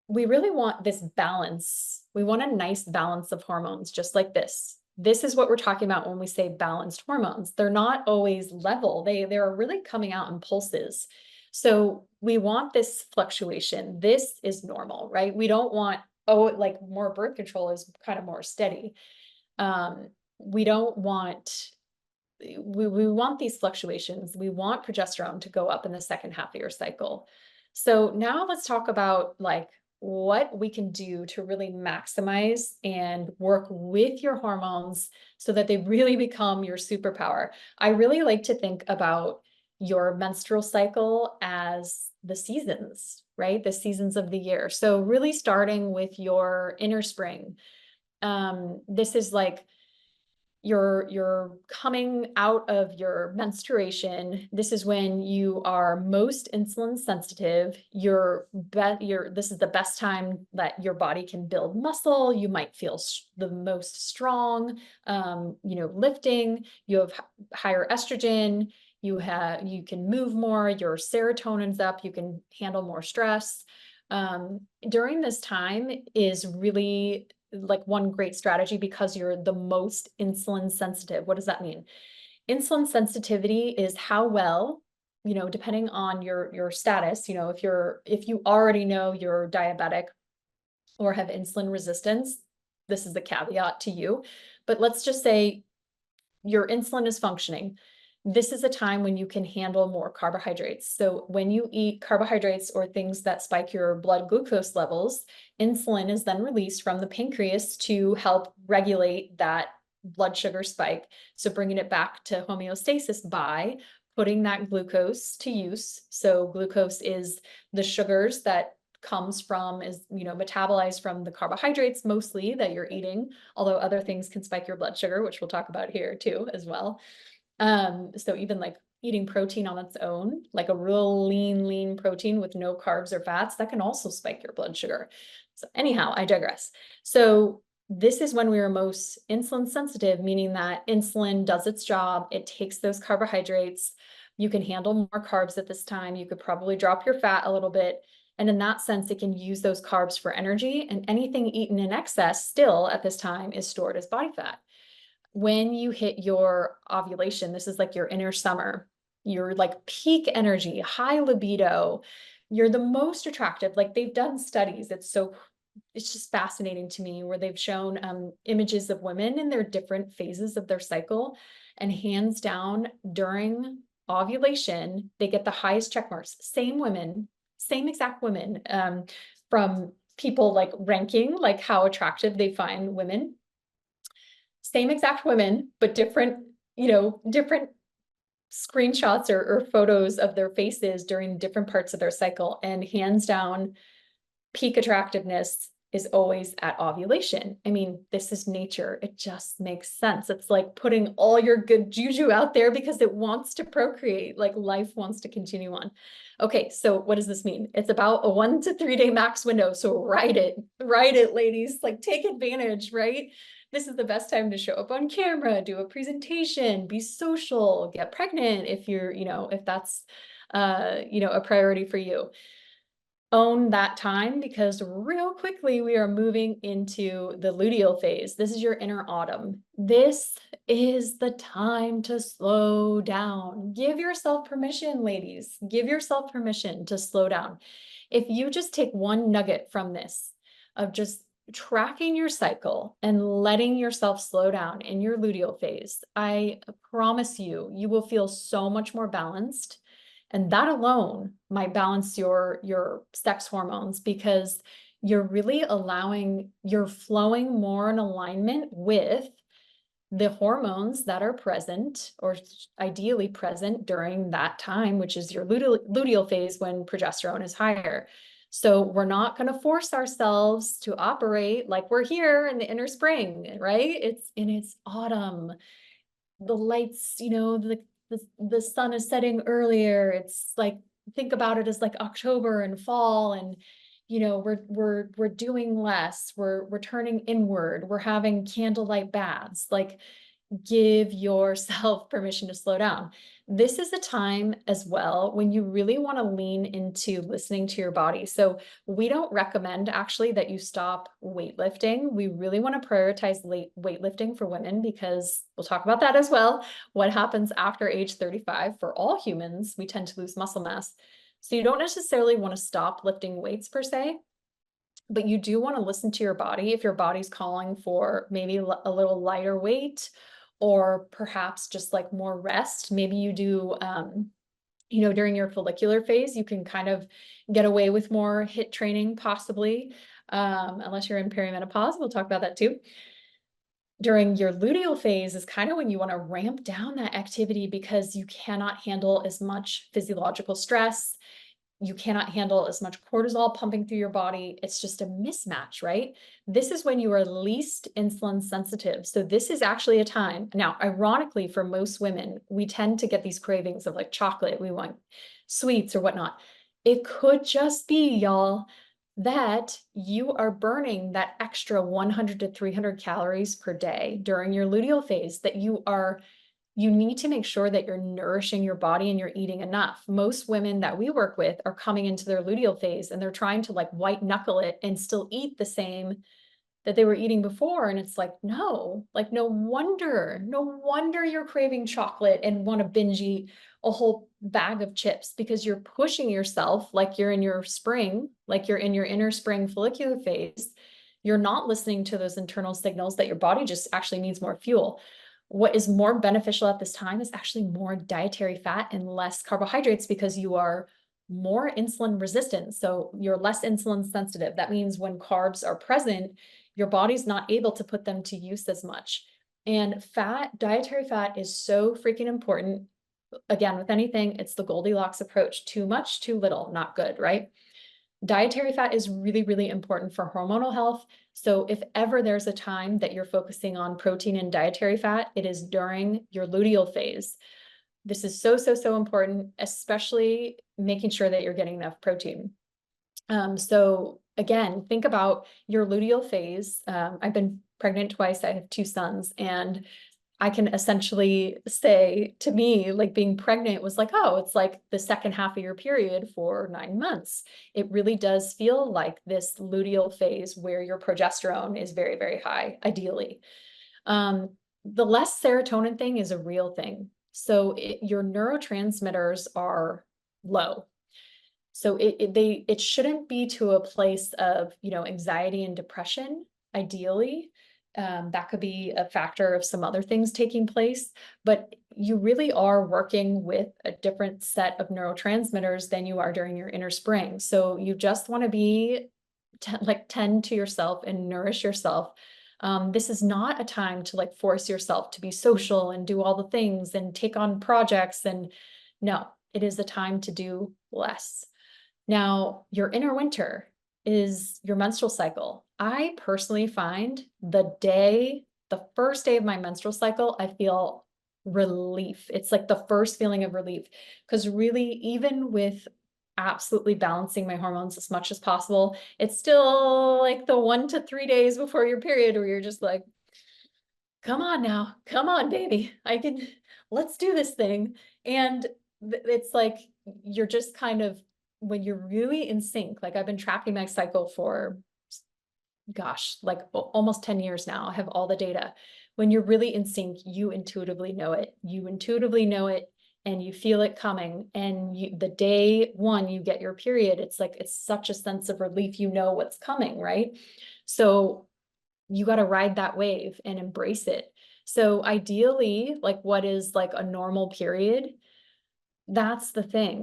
we really want this balance. We want a nice balance of hormones, just like this. This is what we're talking about when we say balanced hormones. They're not always level. They're really coming out in pulses. So we want this fluctuation. This is normal, right? We don't want, oh, like more birth control is kind of more steady. We don't want, we want these fluctuations. We want progesterone to go up in the second half of your cycle. So now let's talk about like what we can do to really maximize and work with your hormones so that they really become your superpower. I really like to think about your menstrual cycle as the seasons, right? The seasons of the year. So really starting with your inner spring. This is like you're coming out of your menstruation. This is when you are most insulin sensitive. This is the best time that your body can build muscle. You might feel the most strong, lifting. You have higher estrogen. You can move more. Your serotonin's up. You can handle more stress. During this time is really like one great strategy because you're the most insulin sensitive. What does that mean? Insulin sensitivity is how well, depending on your status, if you already know you're diabetic or have insulin resistance, this is the caveat to you. But let's just say your insulin is functioning. This is a time when you can handle more carbohydrates. So when you eat carbohydrates or things that spike your blood glucose levels, insulin is then released from the pancreas to help regulate that blood sugar spike. So bringing it back to homeostasis by putting that glucose to use. So glucose is the sugars that comes from metabolized from the carbohydrates mostly that you're eating, although other things can spike your blood sugar, which we'll talk about here too as well. So even like eating protein on its own, like a real lean protein with no carbs or fats, that can also spike your blood sugar. So anyhow, I digress. So this is when we are most insulin sensitive, meaning that insulin does its job. It takes those carbohydrates. You can handle more carbs at this time. You could probably drop your fat a little bit. And in that sense, it can use those carbs for energy, and anything eaten in excess still at this time is stored as body fat. When you hit your ovulation, this is like your inner summer, you're like peak energy, high libido, you're the most attractive. Like they've done studies. It's just fascinating to me where they've shown images of women in their different phases of their cycle, and hands down during ovulation, they get the highest check marks. Same women, same exact women, from people like ranking like how attractive they find women. Same exact women, but different screenshots or photos of their faces during different parts of their cycle. And hands down, peak attractiveness is always at ovulation. I mean, this is nature. It just makes sense. It's like putting all your good juju out there because it wants to procreate, like life wants to continue on. Okay, so what does this mean? It's about a 1 to 3 day max window. So ride it, ladies, like take advantage, right? This is the best time to show up on camera, do a presentation, be social, get pregnant if you're, if that's, a priority for you. Own that time, because real quickly we are moving into the luteal phase. This is your inner autumn. This is the time to slow down. Give yourself permission, ladies. Give yourself permission to slow down. If you just take one nugget from this of just tracking your cycle and letting yourself slow down in your luteal phase, I promise you, you will feel so much more balanced. And that alone might balance your sex hormones, because you're really you're flowing more in alignment with the hormones that are present, or ideally present during that time, which is your luteal phase when progesterone is higher. So we're not going to force ourselves to operate like we're here in the inner spring, right? It's autumn. The lights, the sun is setting earlier. It's like, think about it as like October and fall, and we're doing less. We're turning inward. We're having candlelight baths. Like give yourself permission to slow down. This is a time as well when you really want to lean into listening to your body. So, we don't recommend actually that you stop weightlifting. We really want to prioritize weightlifting for women because we'll talk about that as well. What happens after age 35 for all humans, we tend to lose muscle mass. So, you don't necessarily want to stop lifting weights per se, but you do want to listen to your body. If your body's calling for maybe a little lighter weight, or perhaps just like more rest, maybe you do, during your follicular phase, you can kind of get away with more HIIT training, possibly, unless you're in perimenopause. We'll talk about that too. During your luteal phase is kind of when you want to ramp down that activity because you cannot handle as much physiological stress. You cannot handle as much cortisol pumping through your body. It's just a mismatch, right? This is when you are least insulin sensitive. So this is actually a time. Now, ironically, for most women, we tend to get these cravings of like chocolate. We want sweets or whatnot. It could just be, y'all, that you are burning that extra 100 to 300 calories per day during your luteal phase, that you need to make sure that you're nourishing your body and you're eating enough. Most women that we work with are coming into their luteal phase and they're trying to like white knuckle it and still eat the same that they were eating before. And it's like, no, like no wonder you're craving chocolate and want to binge eat a whole bag of chips because you're pushing yourself like you're in your spring, like you're in your inner spring follicular phase. You're not listening to those internal signals that your body just actually needs more fuel. What is more beneficial at this time is actually more dietary fat and less carbohydrates because you are more insulin resistant. So you're less insulin sensitive. That means when carbs are present, your body's not able to put them to use as much. And dietary fat is so freaking important. Again, with anything, it's the Goldilocks approach. Too much, too little, not good, right? Dietary fat is really, really important for hormonal health. So if ever there's a time that you're focusing on protein and dietary fat, it is during your luteal phase. This is so important, especially making sure that you're getting enough protein. So again, think about your luteal phase. I've been pregnant twice. I have two sons, and I can essentially say, to me, like being pregnant was like, oh, it's like the second half of your period for 9 months. It really does feel like this luteal phase where your progesterone is very, very high, ideally. The less serotonin thing is a real thing. So your neurotransmitters are low. So it shouldn't be to a place of, anxiety and depression, ideally. That could be a factor of some other things taking place, but you really are working with a different set of neurotransmitters than you are during your inner spring. So you just want to be tend to yourself and nourish yourself. This is not a time to like force yourself to be social and do all the things and take on projects. And no, it is a time to do less. Now, your inner winter is your menstrual cycle. I personally find the first day of my menstrual cycle, I feel relief. It's like the first feeling of relief. Because really, even with absolutely balancing my hormones as much as possible, it's still like the 1 to 3 days before your period where you're just like, come on now, come on, baby. Let's do this thing. And it's like, you're just kind of, when you're really in sync, like I've been tracking my cycle for, gosh, like almost 10 years now. I have all the data. When you're really in sync, you intuitively know it. And you feel it coming. And the day one you get your period, it's like, it's such a sense of relief. You know what's coming, right? So you got to ride that wave and embrace it. So ideally, like what is like a normal period? That's the thing.